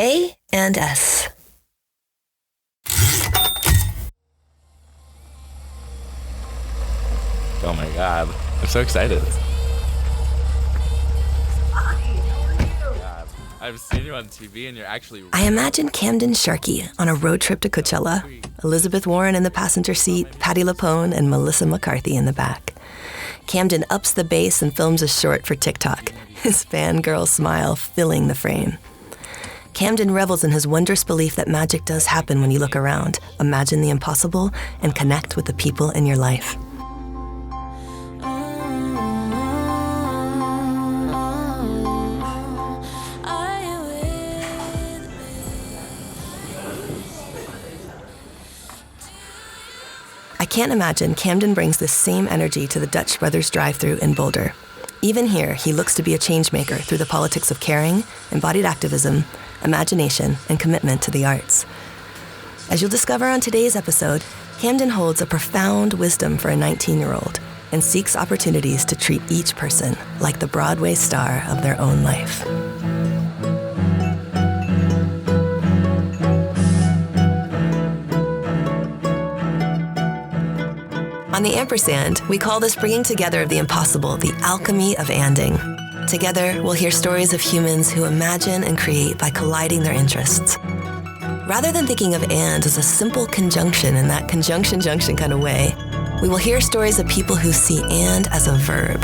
A and S. Oh my God. I'm so excited. I've seen you on TV and you're actually... I imagine Camden Sharkey on a road trip to Coachella, Elizabeth Warren in the passenger seat, Patti LuPone, and Melissa McCarthy in the back. Camden ups the bass and films a short for TikTok, his fangirl smile filling the frame. Camden revels in his wondrous belief that magic does happen when you look around, imagine the impossible, and connect with the people in your life. I can't imagine Camden brings this same energy to the Dutch Brothers drive-thru in Boulder. Even here, he looks to be a changemaker through the politics of caring, embodied activism, imagination, and commitment to the arts. As you'll discover on today's episode, Camden holds a profound wisdom for a 19-year-old and seeks opportunities to treat each person like the Broadway star of their own life. On the Ampersand, we call this bringing together of the impossible the alchemy of anding. Together, we'll hear stories of humans who imagine and create by colliding their interests. Rather than thinking of and as a simple conjunction in that conjunction-junction kind of way, we will hear stories of people who see and as a verb,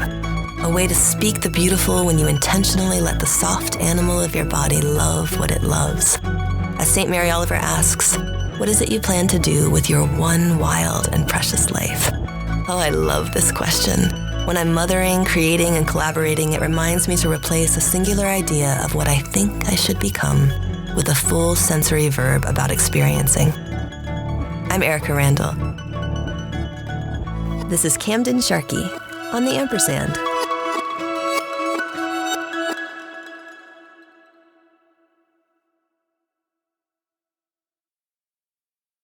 a way to speak the beautiful when you intentionally let the soft animal of your body love what it loves. As St. Mary Oliver asks, what is it you plan to do with your one wild and precious life? Oh, I love this question. When I'm mothering, creating, and collaborating, it reminds me to replace a singular idea of what I think I should become with a full sensory verb about experiencing. I'm Erika Randall. This is Camden Sharkey on the Ampersand.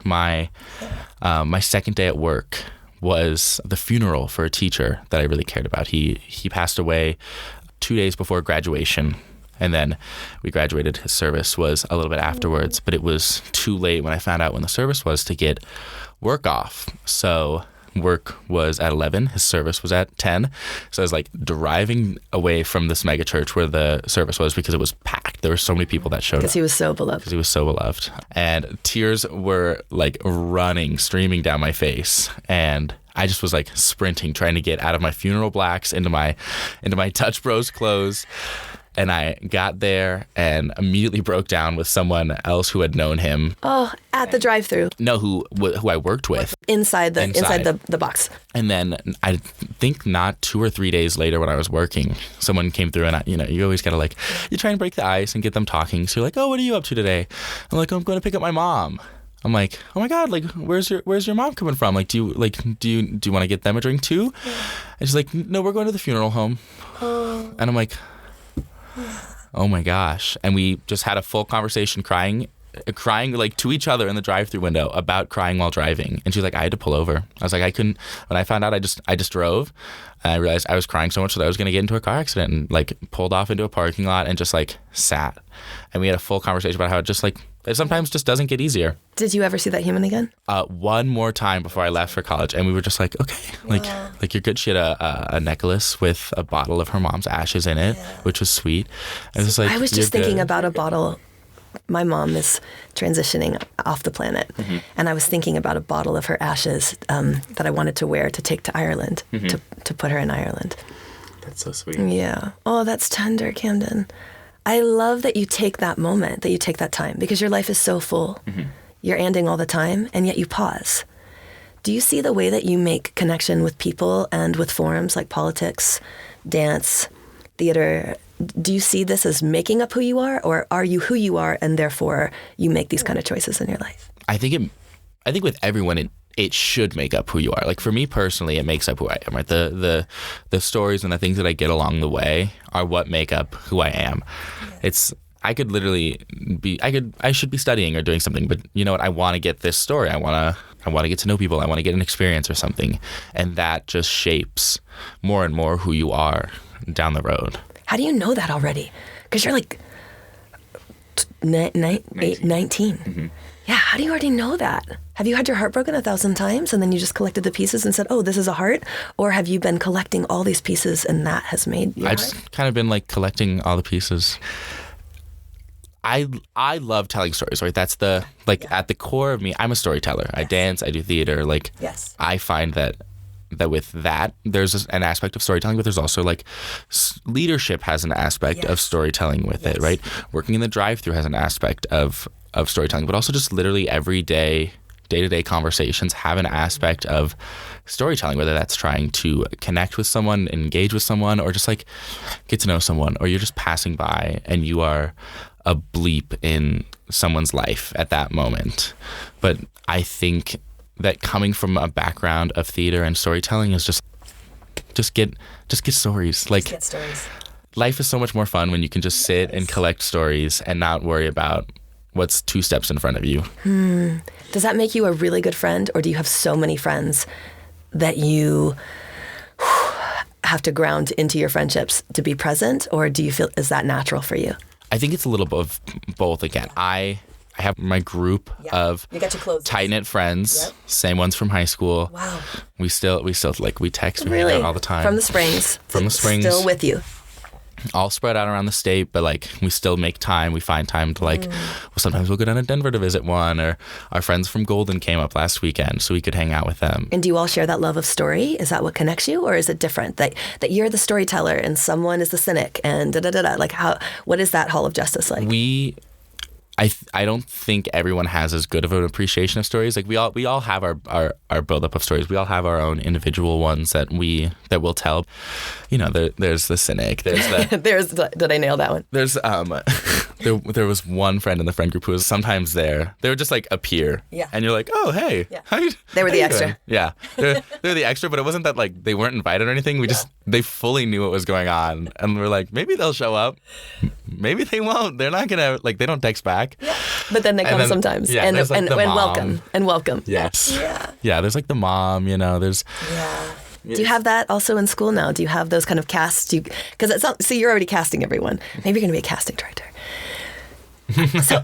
My second day at work was the funeral for a teacher that I really cared about. He passed away 2 days before graduation, and then we graduated. His service was a little bit afterwards, but it was too late when I found out when the service was to get work off. So work was at 11, his service was at 10. So I was like driving away from this mega church where the service was because it was packed. There were so many people that showed up. Because he was so beloved. Because he was so beloved. And tears were like running, streaming down my face. And I just was like sprinting, trying to get out of my funeral blacks into my Touch Bros clothes. And I got there and immediately broke down with someone else who had known him. Oh, at the drive-thru. No, who I worked with. Inside the box. And then I think not 2 or 3 days later when I was working, someone came through and you always gotta you try and break the ice and get them talking. So you're like, oh, what are you up to today? I'm like, I'm going to pick up my mom. I'm like, oh my God, where's your mom coming from? Do you want to get them a drink too? Yeah. And she's like, no, we're going to the funeral home. Oh. And I'm like, oh my gosh. And we just had a full conversation crying to each other in the drive-thru window about crying while driving. And she's like, I had to pull over. I was like, I couldn't. When I found out, I just drove. And I realized I was crying so much that I was going to get into a car accident, and pulled off into a parking lot and just sat. And we had a full conversation about how it just it sometimes just doesn't get easier. Did you ever see that human again? One more time before I left for college, and we were just like, okay, you're good. She had a necklace with a bottle of her mom's ashes in it, which was sweet. And it was I was just thinking about a bottle. My mom is transitioning off the planet, mm-hmm. and I was thinking about a bottle of her ashes that I wanted to wear to take to Ireland, mm-hmm. to put her in Ireland. That's so sweet. Yeah. Oh, that's tender, Camden. I love that you take that moment, that you take that time, because your life is so full. Mm-hmm. You're anding all the time, and yet you pause. Do you see the way that you make connection with people and with forums like politics, dance, theater? Do you see this as making up who you are, or are you who you are, and therefore you make these kind of choices in your life? I think with everyone, it should make up who you are. For me personally, it makes up who I am. Right, the stories and the things that I get along the way are what make up who I am. I could literally I should be studying or doing something, but you know what? I want to get this story. I want to get to know people. I want to get an experience or something, and that just shapes more and more who you are down the road. How do you know that already? Because you're 19. Mm-hmm. Yeah, how do you already know that? Have you had your heart broken 1,000 times and then you just collected the pieces and said, oh, this is a heart? Or have you been collecting all these pieces and that has made your I've heart? just kind of been like collecting all the pieces. I love telling stories, right? That's the, like, at the core of me, I'm a storyteller. I dance, I do theater. Like, Yes. I find that with that, there's an aspect of storytelling, but there's also, like, leadership has an aspect of storytelling with it, right? Working in the drive-thru has an aspect of storytelling, but also just literally day-to-day conversations have an aspect of storytelling, whether that's trying to connect with someone, engage with someone, or just, like, get to know someone, or you're just passing by and you are a bleep in someone's life at that moment. But I think that coming from a background of theater and storytelling is just get stories. Like, Get stories. life is so much more fun when you can just sit and collect stories and not worry about what's 2 steps in front of you. Does that make you a really good friend, or do you have so many friends that you have to ground into your friendships to be present, or do you feel, is that natural for you? I think it's a little bit of both again. I have my group of You got your clothes. tight-knit friends, same ones from high school. Wow. We still like, we text, we Really? hang out all the time. From the Springs. From the Springs. Still with you. All spread out around the state, but like, we still make time. We find time to, like, well, sometimes we'll go down to Denver to visit one, or our friends from Golden came up last weekend so we could hang out with them. And do you all share that love of story? Is that what connects you, or is it different? That you're the storyteller and someone is the cynic and da-da-da-da? Like, what is that Hall of Justice like? I don't think everyone has as good of an appreciation of stories. Like, we all have our buildup of stories. We all have our own individual ones that we'll tell. You know, there's the cynic. There's the Did I nail that one? there's there was one friend in the friend group who was sometimes there. They would just, like, appear. Yeah. And you're like, oh, hey. Yeah. How you, They were how the you extra. doing? Yeah. They're the extra, but it wasn't that, like, they weren't invited or anything. They fully knew what was going on. And we're like, maybe they'll show up. Maybe they won't. They're not gonna, like, they don't text back. Yeah. But then they come sometimes. Yeah, and there's, like, the mom. welcome. Yes. Yeah. Yeah, there's, like, the mom, you know, there's... Yeah. Do you have that also in school now? Do you have those kind of casts? Because it's not, see, you're already casting everyone. Maybe you're going to be a casting director. So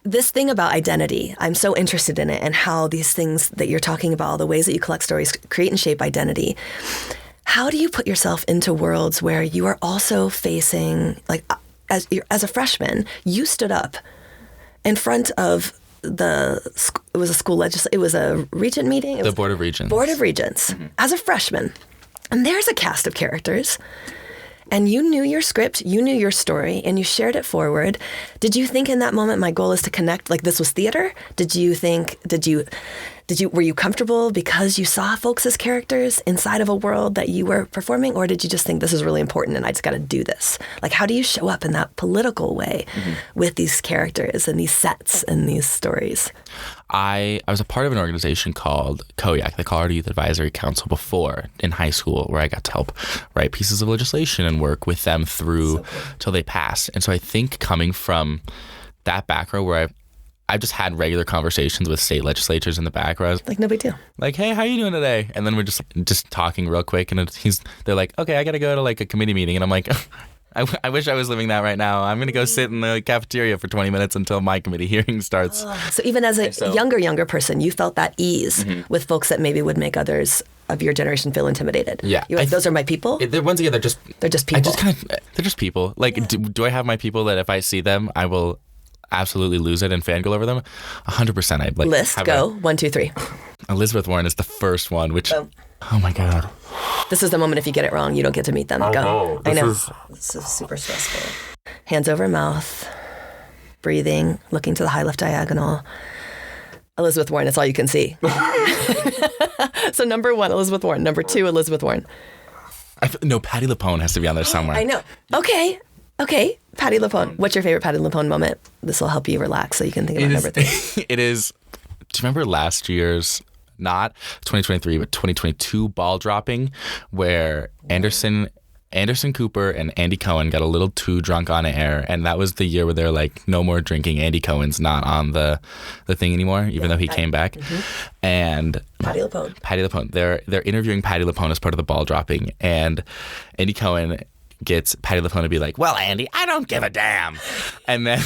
this thing about identity, I'm so interested in it, and how these things that you're talking about, all the ways that you collect stories, create and shape identity. How do you put yourself into worlds where you are also facing, like, as a freshman, you stood up in front of it was a regent meeting? The Board of Regents. Board of Regents, as a freshman. And there's a cast of characters. And you knew your script, you knew your story, and you shared it forward. Did you think in that moment, my goal is to connect, like this was theater? Were you comfortable because you saw folks as characters inside of a world that you were performing? Or did you just think this is really important and I just got to do this? Like, how do you show up in that political way with these characters and these sets and these stories? I was a part of an organization called COYAC, the Colorado Youth Advisory Council, before in high school, where I got to help write pieces of legislation and work with them through till they passed. And so I think coming from that background, where I've just had regular conversations with state legislatures in the back, where I was like, no big deal. Like, hey, how you doing today? And then we're just talking real quick, and they're like, okay, I got to go to, like, a committee meeting, and I'm like, I wish I was living that right now. I'm going to go sit in the cafeteria for 20 minutes until my committee hearing starts. So even as a younger person, you felt that ease with folks that maybe would make others of your generation feel intimidated. Yeah. You're like, those are my people? Once again, they're just people. They're just people. Like, do I have my people that if I see them, I will absolutely lose it and fangirl over them? 100%. I'd like list go 1, 2, 3. Elizabeth Warren is the first one, which oh my god, this is the moment if you get it wrong you don't get to meet them. Go. I know. This is super stressful. Hands over mouth, breathing, looking to the high left diagonal. Elizabeth Warren, that's all you can see. So number 1, Elizabeth Warren. Number 2, Elizabeth Warren. No, Patti LuPone has to be on there somewhere. I know. Okay, Patti LuPone. What's your favorite Patti LuPone moment? This will help you relax so you can think about number 3. It is. Do you remember last year's, not 2023, but 2022 ball dropping, where Anderson Cooper and Andy Cohen got a little too drunk on air, and that was the year where they're like, no more drinking. Andy Cohen's not on the thing anymore, even though he came back. And Patti LuPone. They're interviewing Patti LuPone as part of the ball dropping, and Andy Cohen gets Patti LuPone to be like, well, Andy, I don't give a damn. And then...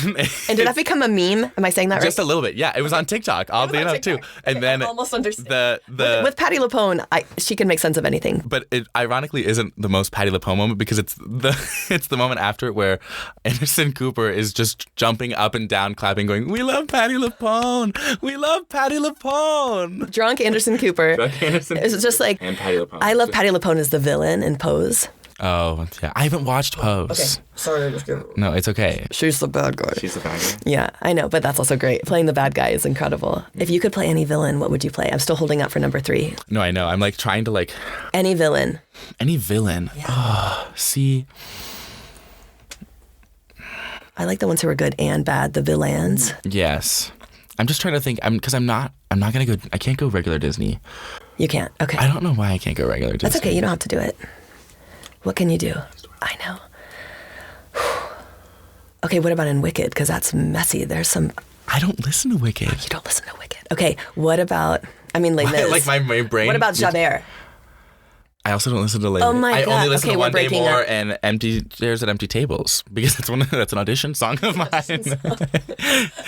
And did that become a meme? Am I saying that right? Just a little bit. Yeah, it was on TikTok, oddly enough, too. And then... I almost understand. With Patti LuPone, she can make sense of anything. But it ironically isn't the most Patti LuPone moment because it's the moment after it where Anderson Cooper is just jumping up and down, clapping, going, we love Patti LuPone. We love Patti LuPone. Drunk Anderson Cooper. It's just like, and Patti LuPone. I love Patti LuPone as the villain in Pose. Oh, yeah. I haven't watched Pose. Okay. Sorry, just go. No, it's okay. She's the bad guy. She's the bad guy? Yeah, I know, but that's also great. Playing the bad guy is incredible. If you could play any villain, what would you play? I'm still holding out for number 3. No, I know. I'm like trying to like... Any villain. Any villain? Yeah. Oh, see... I like the ones who are good and bad, the villains. Yes. I'm just trying to think, because I'm not going to go, I can't go regular Disney. You can't? Okay. I don't know why I can't go regular Disney. That's okay. You don't have to do it. What can you do? I know. Okay, what about in Wicked? Because that's messy. There's some... I don't listen to Wicked. You don't listen to Wicked. Okay, what about... I mean, Les Mis. Like my brain... What about Javert? I also don't listen to Les Mis. Oh my God. I only listen to One Day More up. and Empty Chairs at Empty Tables because that's an audition song of mine.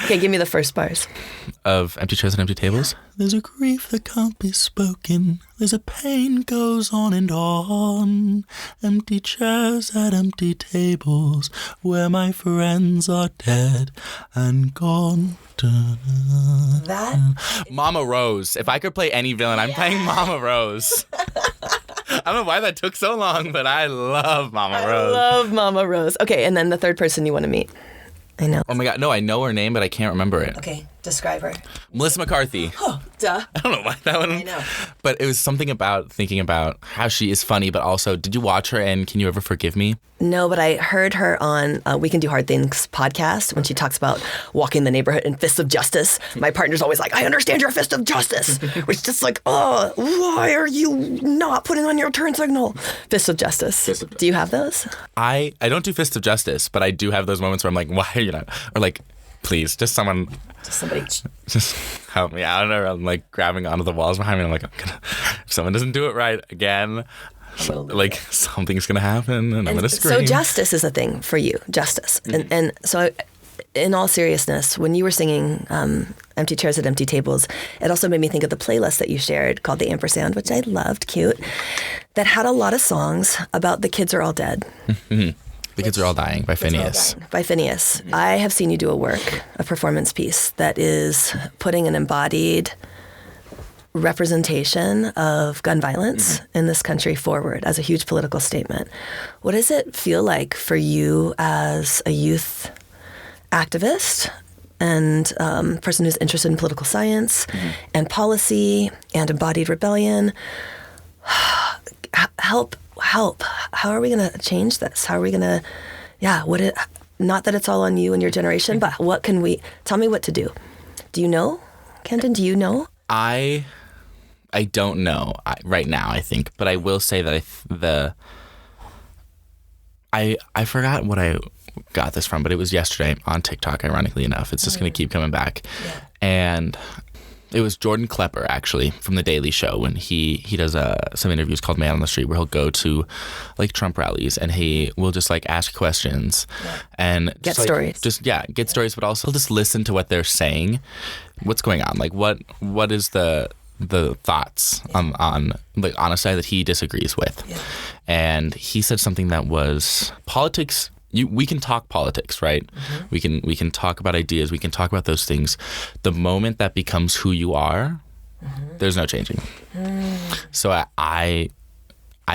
Okay, give me the first bars. Of Empty Chairs at Empty Tables? There's a grief that can't be spoken. There's a pain goes on and on. Empty chairs at empty tables where my friends are dead and gone. That? Mama Rose. If I could play any villain, I'm playing Mama Rose. I don't know why that took so long, but I love Mama Rose. I love Mama Rose. Okay, and then the third person you want to meet. I know. Oh my God, no, I know her name, but I can't remember it. Okay, describe her. Melissa McCarthy. Oh, duh. I don't know why that one. I know. But it was something about thinking about how she is funny, but also, did you watch her in Can You Ever Forgive Me? No, but I heard her on We Can Do Hard Things podcast when she talks about walking the neighborhood in fists of justice. My partner's always like, I understand your fist of justice. Which is just like, oh, why are you not putting on your turn signal? Fist of justice. Do you have those? I don't do Fist of Justice, but I do have those moments where I'm like, why are you not? Or like, please, just somebody just help me out. Or I'm like grabbing onto the walls behind me. I'm like, if someone doesn't do it right again, like something's gonna happen and I'm gonna scream. So justice is a thing for you, justice. Mm-hmm. And so in all seriousness, when you were singing Empty Chairs at Empty Tables, it also made me think of the playlist that you shared called The Ampersand, which I loved, cute, that had a lot of songs about The Kids Are All Dead. Mm-hmm. The Kids Are All Dying by Phineas. By Phineas. Mm-hmm. I have seen you do a performance piece that is putting an embodied representation of gun violence in this country forward as a huge political statement. What does it feel like for you as a youth activist and person who's interested in political science and policy and embodied rebellion? Help. How are we going to change this? How are we going to, not that it's all on you and your generation, but what can we, tell me what to do. Do you know, Camden, do you know? I don't know right now, I think, but I will say that I forgot what I got this from, but it was yesterday on TikTok, ironically enough. It's just going to keep coming back. Yeah. And it was Jordan Klepper, actually, from The Daily Show, when he does some interviews called Man on the Street, where he'll go to like Trump rallies and he will just like ask questions and get stories. Get stories, but also just listen to what they're saying. What's going on? Like what is the thoughts on like on a side that he disagrees with. Yeah. And he said something that was politics. We can talk politics, right? Mm-hmm. We can talk about ideas. We can talk about those things. The moment that becomes who you are, there's no changing. So I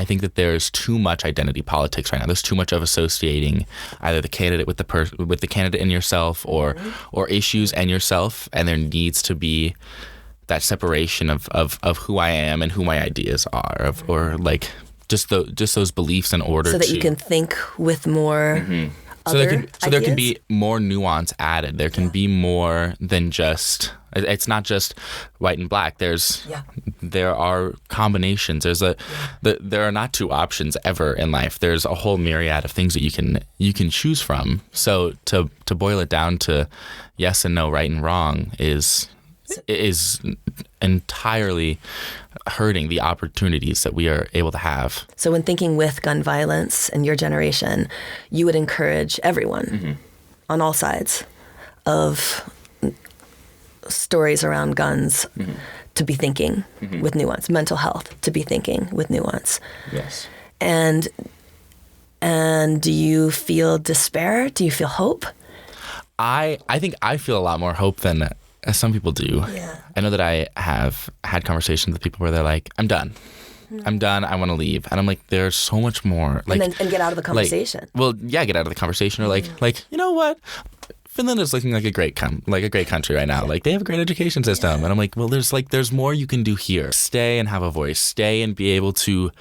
think that there's too much identity politics right now. There's too much of associating either the candidate with the candidate and yourself, or issues and yourself. And there needs to be that separation of who I am and who my ideas are, or like just those beliefs in order so that you can think with more so there can be more nuance added. There can be more than just, it's not just white and black. There are combinations. There are not two options ever in life. There's a whole myriad of things that you can choose from. So to boil it down to yes and no, right and wrong is is entirely hurting the opportunities that we are able to have. So when thinking with gun violence and your generation, you would encourage everyone on all sides of stories around guns to be thinking with nuance, mental health, to be thinking with nuance. Yes. And do you feel despair? Do you feel hope? I think I feel a lot more hope than some people do. Yeah. I know that I have had conversations with people where they're like, I'm done. I'm done. I want to leave. And I'm like, there's so much more. Like, and get out of the conversation. Get out of the conversation. Or like, you know what? Finland is looking like a great country right now. Like, they have a great education system. And I'm like, well, there's more you can do here. Stay and have a voice. Stay and be able to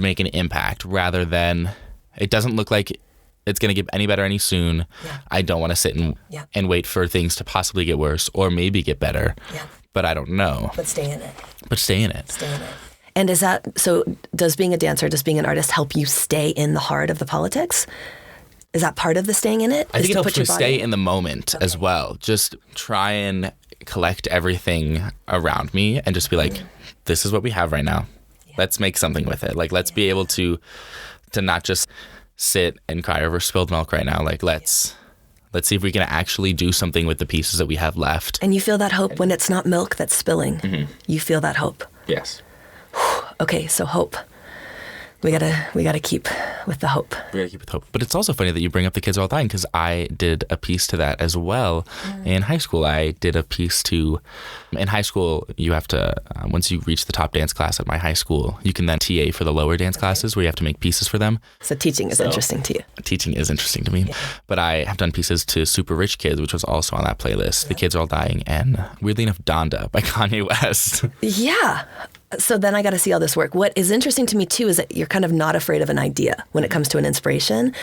make an impact, rather than it doesn't look like it's going to get any better any soon. Yeah. I don't want to sit and wait for things to possibly get worse or maybe get better. Yeah. But I don't know. But stay in it. Stay in it. And is that, so does being a dancer, does being an artist help you stay in the heart of the politics? Is that part of the staying in it? I think it helps me stay in the moment as well. Just try and collect everything around me and just be like, this is what we have right now. Yeah. Let's make something with it. Like, let's be able to not just sit and cry over spilled milk right now. Like, let's see if we can actually do something with the pieces that we have left. And you feel that hope when it's not milk that's spilling. You feel that hope. Yes. Okay, so hope. We gotta keep with the hope. We gotta keep with hope. But it's also funny that you bring up the kids all dying, because I did a piece to that as well. In high school, I did a piece in high school, you have to, once you reach the top dance class at my high school, you can then TA for the lower dance classes where you have to make pieces for them. So teaching is interesting to you. Teaching is interesting to me. Yeah. But I have done pieces to Super Rich Kids, which was also on that playlist. The Kids Are All Dying, and weirdly enough, Donda by Kanye West. Yeah. So then I got to see all this work. What is interesting to me, too, is that you're kind of not afraid of an idea when it comes to an inspiration.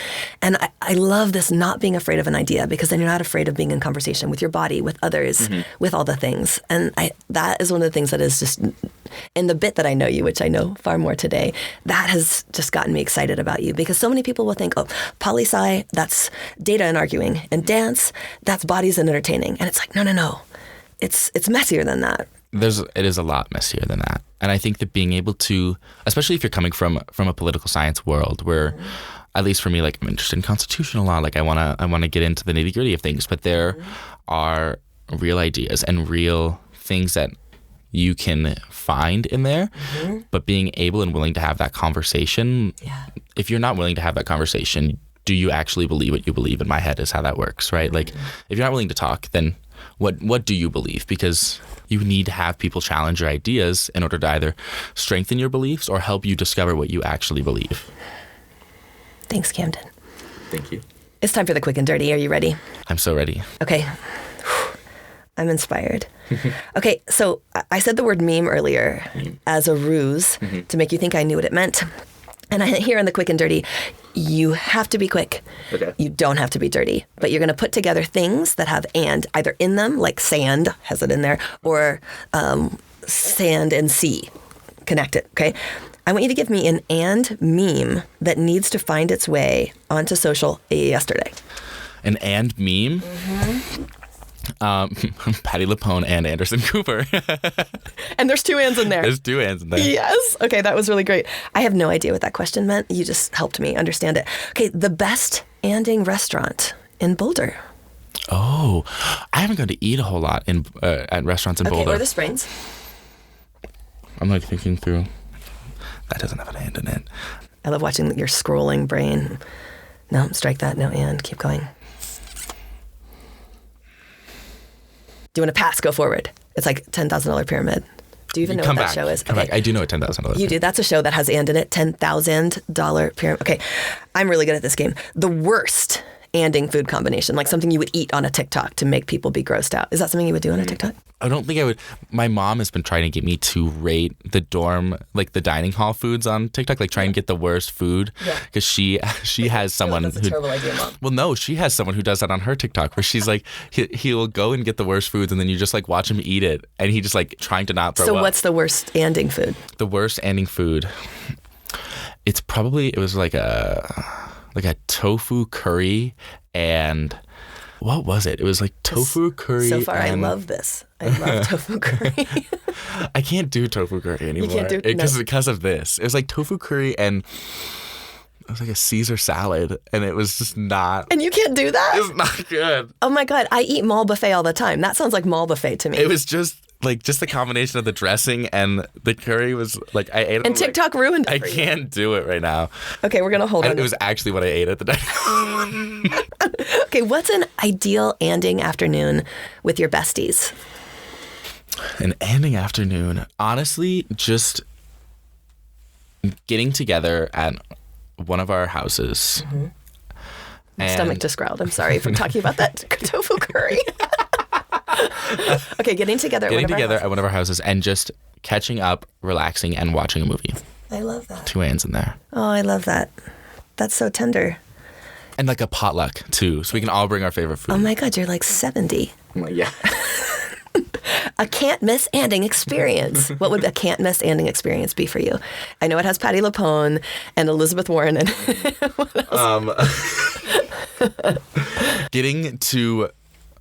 And I love this not being afraid of an idea, because then you're not afraid of being in conversation with your body, with others, with all the things. And that is one of the things that is just, in the bit that I know you, which I know far more today, that has just gotten me excited about you. Because so many people will think, oh, poli-sci, that's data and arguing. And dance, that's bodies and entertaining. And it's like, no. It's messier than that. It is a lot messier than that. And I think that being able to, especially if you're coming from a political science world where, at least for me, like, I'm interested in constitutional law, like I want to get into the nitty gritty of things, but there are real ideas and real things that you can find in there, but being able and willing to have that conversation. If you're not willing to have that conversation, do you actually believe what you believe? In my head is how that works, right? Like, if you're not willing to talk, then what do you believe? Because you need to have people challenge your ideas in order to either strengthen your beliefs or help you discover what you actually believe. Thanks, Camden. Thank you. It's time for the quick and dirty. Are you ready? I'm so ready. Okay. I'm inspired. Okay, so I said the word meme earlier as a ruse to make you think I knew what it meant. And here in the quick and dirty, you have to be quick. Okay. You don't have to be dirty. But you're going to put together things that have and either in them, like sand has it in there, or sand and sea connected, okay? I want you to give me an and meme that needs to find its way onto social yesterday. An and meme? Patti LuPone and Anderson Cooper. And there's two ands in there. There's two ands in there. Yes. Okay, that was really great. I have no idea what that question meant. You just helped me understand it. Okay, the best anding restaurant in Boulder. Oh, I haven't gone to eat a whole lot at restaurants in Boulder. Or the Springs. I'm like thinking through. That doesn't have an and in it. I love watching your scrolling brain. No, strike that. No and. Keep going. Do you want to pass? Go forward. It's like $10,000 pyramid. Do you even know what that show is? Come back. I do know what $10,000 You do. That's a show that has and in it. $10,000 pyramid. Okay. I'm really good at this game. The worst anding food combination, like something you would eat on a TikTok to make people be grossed out. Is that something you would do on a TikTok? I don't think I would. My mom has been trying to get me to rate the dorm, like the dining hall foods on TikTok, like try and get the worst food. Because she has someone that's a terrible idea, Mom. Well, no, she has someone who does that on her TikTok where she's like, he'll go and get the worst foods and then you just like watch him eat it and he just like trying to not throw up. So what's the worst anding food? The worst anding food. It was like a tofu curry and what was it? It was like tofu curry. So far, I love this. I love tofu curry. I can't do tofu curry anymore. You can't do it? Because of this. It was like tofu curry and it was like a Caesar salad, and it was just not. And you can't do that? It's not good. Oh my God, I eat mall buffet all the time. That sounds like mall buffet to me. It was just the combination of the dressing and the curry was like, I ate it. And TikTok ruined it for I can't do it right now. Okay, we're going to hold on. It was actually what I ate at the time. Okay, what's an ideal ending afternoon with your besties? An ending afternoon. Honestly, just getting together at one of our houses. Mm-hmm. My stomach just growled. I'm sorry for talking about that tofu curry. Okay, getting together at one of our houses and just catching up, relaxing, and watching a movie. I love that. 2 hands in there. Oh, I love that. That's so tender. And like a potluck, too, so we can all bring our favorite food. Oh my God, you're like 70. Yeah. A can't miss ending experience. What would a can't miss ending experience be for you? I know it has Patti LuPone and Elizabeth Warren and what else?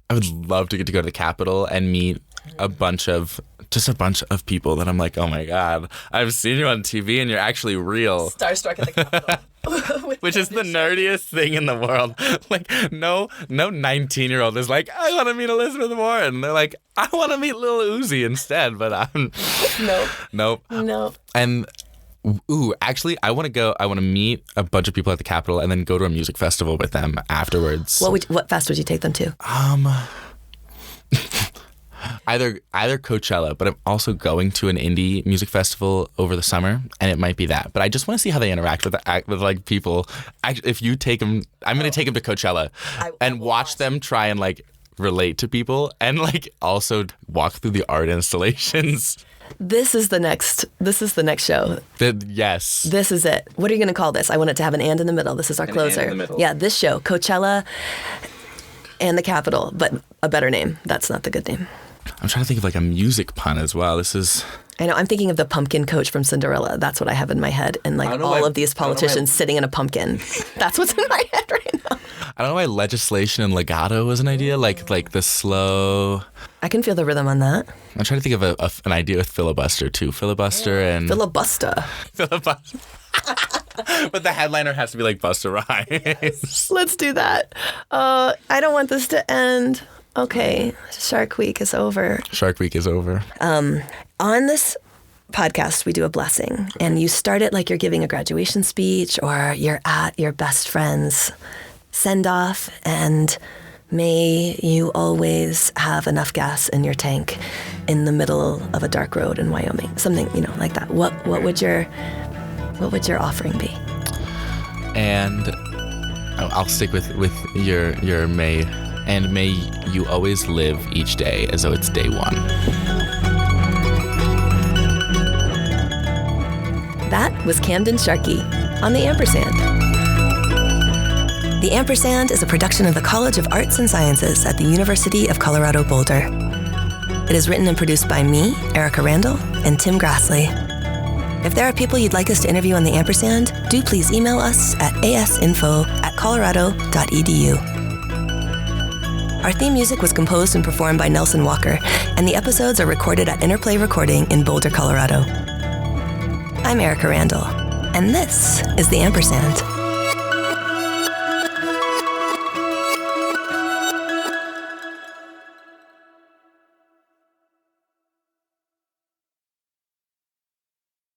I would love to get to go to the Capitol and meet a bunch of people that I'm like, oh my God, I've seen you on TV and you're actually real. Starstruck at the Capitol. Which is the nerdiest thing in the world. Like, no 19-year-old is like, I want to meet Elizabeth Warren. They're like, I want to meet Lil Uzi instead, but I'm... Nope. And... Ooh, actually, I want to meet a bunch of people at the Capitol and then go to a music festival with them afterwards. What fest would you take them to? Either Coachella, but I'm also going to an indie music festival over the summer, and it might be that. But I just want to see how they interact with like people. If you take them, I'm going to take them to Coachella and watch them try and like relate to people and like also walk through the art installations. This is the next show. Yes. This is it. What are you going to call this? I want it to have an and in the middle. This is our closer. And in the middle. Yeah, this show, Coachella and the Capitol, but a better name. That's not the good name. I'm trying to think of like a music pun as well. I know. I'm thinking of the pumpkin coach from Cinderella. That's what I have in my head. And like all of these politicians sitting in a pumpkin. That's what's in my head right now. I don't know why legislation and legato was an idea. Like the slow... I can feel the rhythm on that. I'm trying to think of an idea with filibuster too. Filibuster and... Filibuster. Filibuster. But the headliner has to be like Busta Rhymes. Let's do that. I don't want this to end. Okay, Shark Week is over. On this podcast, we do a blessing, and you start it like you're giving a graduation speech or you're at your best friend's send-off, and may you always have enough gas in your tank in the middle of a dark road in Wyoming. Something, like that. What would your offering be? And I'll stick with your may. And may you always live each day as though it's day one. That was Camden Sharkey on The Ampersand. The Ampersand is a production of the College of Arts and Sciences at the University of Colorado Boulder. It is written and produced by me, Erika Randall, and Tim Grassley. If there are people you'd like us to interview on The Ampersand, do please email us at asinfo@colorado.edu. Our theme music was composed and performed by Nelson Walker, and the episodes are recorded at Interplay Recording in Boulder, Colorado. I'm Erika Randall, and this is The Ampersand.